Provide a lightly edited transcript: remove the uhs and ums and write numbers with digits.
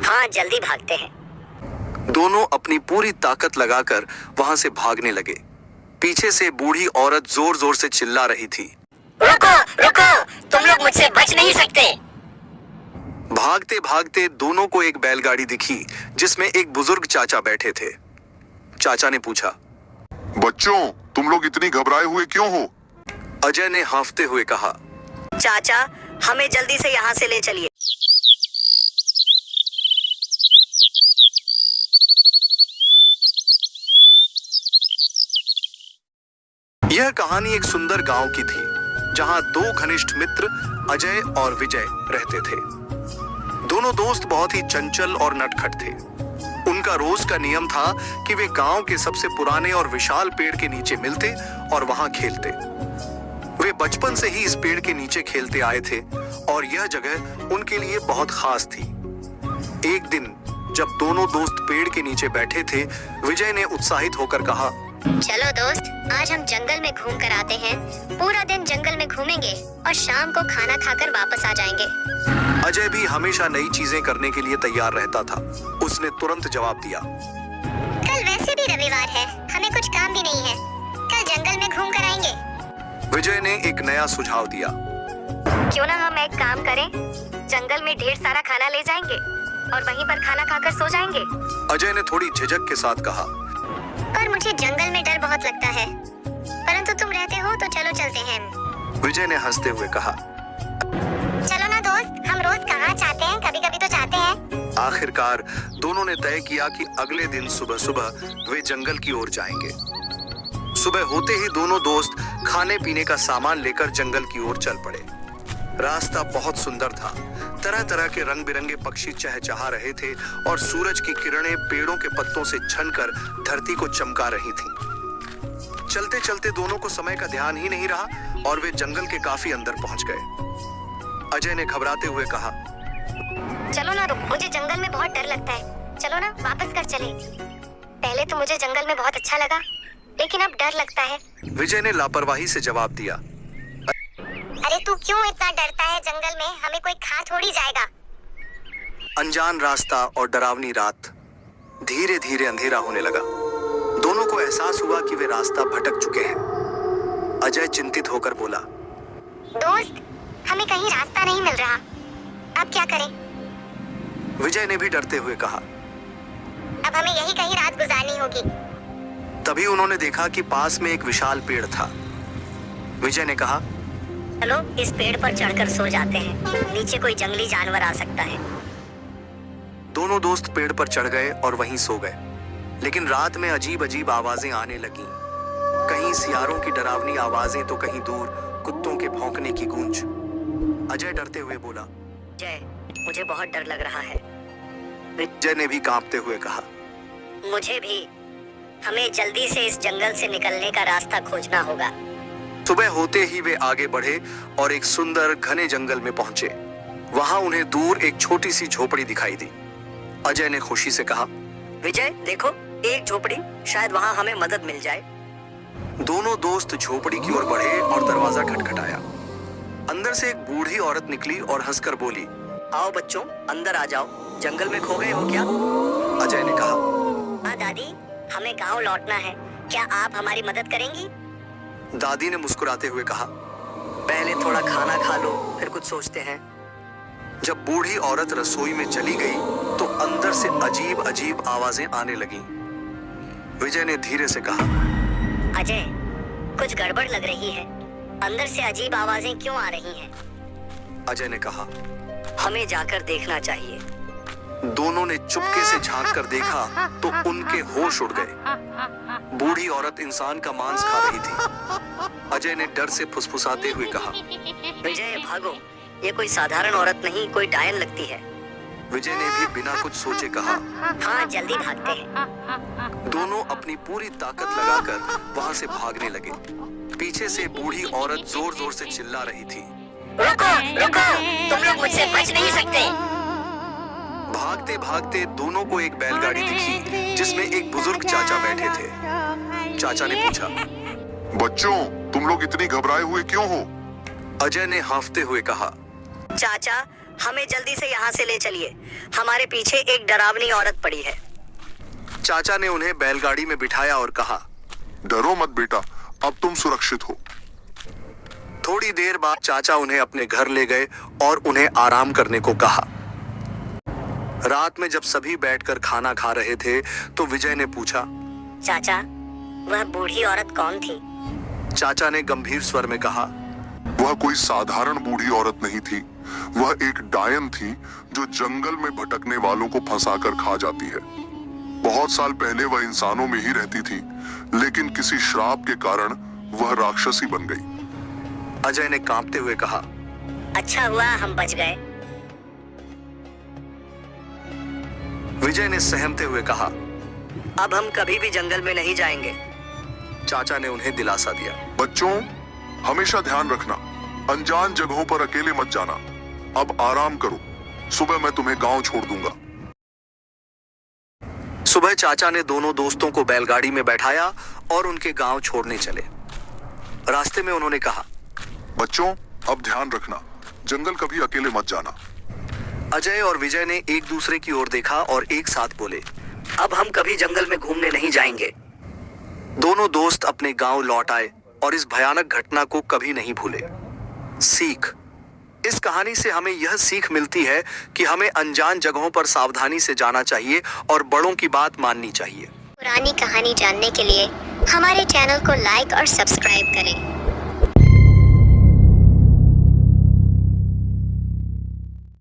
हाँ जल्दी भागते हैं। दोनों अपनी पूरी ताकत लगाकर वहां से भागने लगे। पीछे से बूढ़ी औरत जोर जोर से चिल्ला रही थी, रुको रुको, तुम लोग मुझसे बच नहीं सकते। भागते भागते दोनों को एक बैलगाड़ी दिखी जिसमें एक बुजुर्ग चाचा बैठे थे। चाचा ने पूछा, बच्चों, तुम लोग इतनी घबराए हुए क्यों हो? अजय ने हांफते हुए कहा, चाचा हमें जल्दी से यहाँ से ले चलिए। यह कहानी एक सुंदर गांव की थी जहां दो घनिष्ठ मित्र अजय और विजय रहते थे। दोनों दोस्त बहुत ही चंचल और नटखट थे। उनका रोज का नियम था कि वे गांव के सबसे पुराने और विशाल पेड़ के नीचे मिलते और वहां खेलते। वे बचपन से ही इस पेड़ के नीचे खेलते आए थे और यह जगह उनके लिए बहुत खास थी। एक दिन जब दोनों दोस्त पेड़ के नीचे बैठे थे, विजय ने उत्साहित होकर कहा, चलो दोस्त, आज हम जंगल में घूम कर आते हैं। पूरा दिन जंगल में घूमेंगे और शाम को खाना खाकर वापस आ जाएंगे। अजय भी हमेशा नई चीजें करने के लिए तैयार रहता था। उसने तुरंत जवाब दिया, कल वैसे भी रविवार है, हमें कुछ काम भी नहीं है। कल जंगल में घूम कर आएंगे। विजय ने एक नया सुझाव दिया, क्यों ना हम एक काम करें, जंगल में ढेर सारा खाना ले जाएंगे और वहीं पर खाना खाकर सो जाएंगे। अजय ने थोड़ी झिझक के साथ कहा, पर मुझे जंगल में डर बहुत लगता है, परंतु तुम रहते हो तो चलो चलते हैं। विजय ने हंसते हुए कहा, चलो ना दोस्त, हम रोज कहाँ चाहते हैं, कभी कभी तो चाहते हैं। आखिरकार दोनों ने तय किया कि अगले दिन सुबह सुबह वे जंगल की ओर जाएंगे। सुबह होते ही दोनों दोस्त खाने पीने का सामान लेकर जंगल की ओर चल पड़े। रास्ता बहुत सुंदर था। तरह तरह के रंग बिरंगे पक्षी चहचहा रहे थे और सूरज की किरणें पेड़ों के पत्तों से छनकर धरती को चमका रही थीं। चलते चलते दोनों को समय का ध्यान ही नहीं रहा और वे जंगल के काफी अंदर पहुंच गए। अजय ने घबराते हुए कहा, चलो ना, मुझे जंगल में बहुत डर लगता है। चलो ना, वापस कर चले। पहले तो मुझे जंगल में बहुत अच्छा लगा, लेकिन अब डर लगता है। विजय ने लापरवाही से जवाब दिया, अरे तू क्यों इतना डरता है? जंगल में हमें कोई खा थोड़ी जाएगा। अनजान रास्ता और डरावनी रात। धीरे धीरे अंधेरा होने लगा। दोनों को एहसास हुआ कि वे रास्ता भटक चुके हैं। अजय चिंतित होकर बोला, दोस्त, हमें कहीं रास्ता नहीं मिल रहा, अब क्या करें? विजय ने भी डरते हुए कहा, अब हमें यही कहीं रात गुजारनी होगी। तभी उन्होंने देखा कि पास में एक विशाल पेड़ था। विजय ने कहा, चलो इस पेड़ पर चढ़कर सो जाते हैं, नीचे कोई जंगली जानवर आ सकता है। दोनों दोस्त पेड़ पर चढ़ गए और वहीं सो गए। लेकिन रात में अजीब अजीब आवाजें आने लगीं। कहीं सियारों की डरावनी आवाजें तो कहीं दूर कुत्तों के भौंकने की गूंज। अजय डरते हुए बोला, जय, मुझे बहुत डर लग रहा है। विजय ने भी कांपते हुए कहा, मुझे भी। हमें जल्दी से इस जंगल से निकलने का रास्ता खोजना होगा। सुबह होते ही वे आगे बढ़े और एक सुंदर घने जंगल में पहुंचे। वहां उन्हें दूर एक छोटी सी झोपड़ी दिखाई दी। अजय ने खुशी से कहा, विजय देखो, एक झोपड़ी, शायद वहां हमें मदद मिल जाए। दोनों दोस्त झोपड़ी की ओर बढ़े और दरवाजा खटखटाया। अंदर से एक बूढ़ी औरत निकली और हंसकर बोली, आओ बच्चों, अंदर आ जाओ। जंगल में खो गए हो क्या? अजय ने कहा, हाँ दादी, हमें गांव लौटना है, क्या आप हमारी मदद करेंगी? दादी ने मुस्कुराते हुए कहा, पहले थोड़ा खाना खा लो, फिर कुछ सोचते हैं। जब बूढ़ी औरत रसोई में चली गई तो अंदर से अजीब अजीब आवाजें आने लगीं। विजय ने धीरे से कहा, अजय, कुछ गड़बड़ लग रही है। अंदर से अजीब आवाजें क्यों आ रही हैं? अजय ने कहा, हमें जाकर देखना चाहिए। दोनों ने चुपके से झांक कर देखा तो उनके होश उड़ गए। बूढ़ी औरत इंसान का मांस खा रही थी। अजय ने डर से फुसफुसाते हुए कहा, विजय भागो, ये कोई साधारण औरत नहीं, कोई डायन लगती है। विजय ने भी बिना कुछ सोचे कहा, हाँ जल्दी भागते हैं। दोनों अपनी पूरी ताकत लगाकर वहां से भागने लगे। पीछे से बूढ़ी औरत जोर जोर से चिल्ला रही थी, रुको रुको, तुम लोग मुझसे बच नहीं सकते। भागते भागते दोनों को एक बैलगाड़ी दिखी जिसमें एक बुजुर्ग चाचा बैठे थे। चाचा ने पूछा, बच्चों, तुम लोग इतनी घबराए हुए क्यों हो? अजय ने हांफते हुए कहा, चाचा, हमें जल्दी से यहाँ से ले चलिए, हमारे पीछे एक डरावनी औरत पड़ी है। चाचा ने उन्हें बैलगाड़ी में बिठाया और कहा, डरो मत बेटा, अब तुम सुरक्षित हो। थोड़ी देर बाद चाचा उन्हें अपने घर ले गए और उन्हें आराम करने को कहा। रात में जब सभी बैठकर खाना खा रहे थे तो विजय ने पूछा, चाचा, वह बूढ़ी औरत कौन थी? चाचा ने गंभीर स्वर में कहा, वह कोई साधारण बूढ़ी औरत नहीं थी, वह एक डायन थी जो जंगल में भटकने वालों को फंसाकर खा जाती है। बहुत साल पहले वह इंसानों में ही रहती थी, लेकिन किसी श्राप के कारण वह राक्षसी बन गई। अजय ने कांपते हुए कहा, अच्छा हुआ हम बच गए। विजय ने सहमते हुए कहा, अब हम कभी भी जंगल में नहीं जाएंगे। चाचा ने उन्हें दिलासा दिया। बच्चों, हमेशा ध्यान रखना, अनजान जगहों पर अकेले मत जाना। अब आराम करो, सुबह मैं तुम्हें गांव छोड़ दूंगा। सुबह चाचा ने दोनों दोस्तों को बैलगाड़ी में बैठाया और उनके गांव छोड़ने चले। रास्ते में उन्होंने कहा, बच्चों, अब ध्यान रखना, जंगल कभी अकेले मत जाना। अजय और विजय ने एक दूसरे की ओर देखा और एक साथ बोले, अब हम कभी जंगल में घूमने नहीं जाएंगे। दोनों दोस्त अपने गांव लौट आए और इस भयानक घटना को कभी नहीं भूले। सीख, इस कहानी से हमें यह सीख मिलती है कि हमें अनजान जगहों पर सावधानी से जाना चाहिए और बड़ों की बात माननी चाहिए। पुरानी कहानी जानने के लिए हमारे चैनल को लाइक और सब्सक्राइब करें।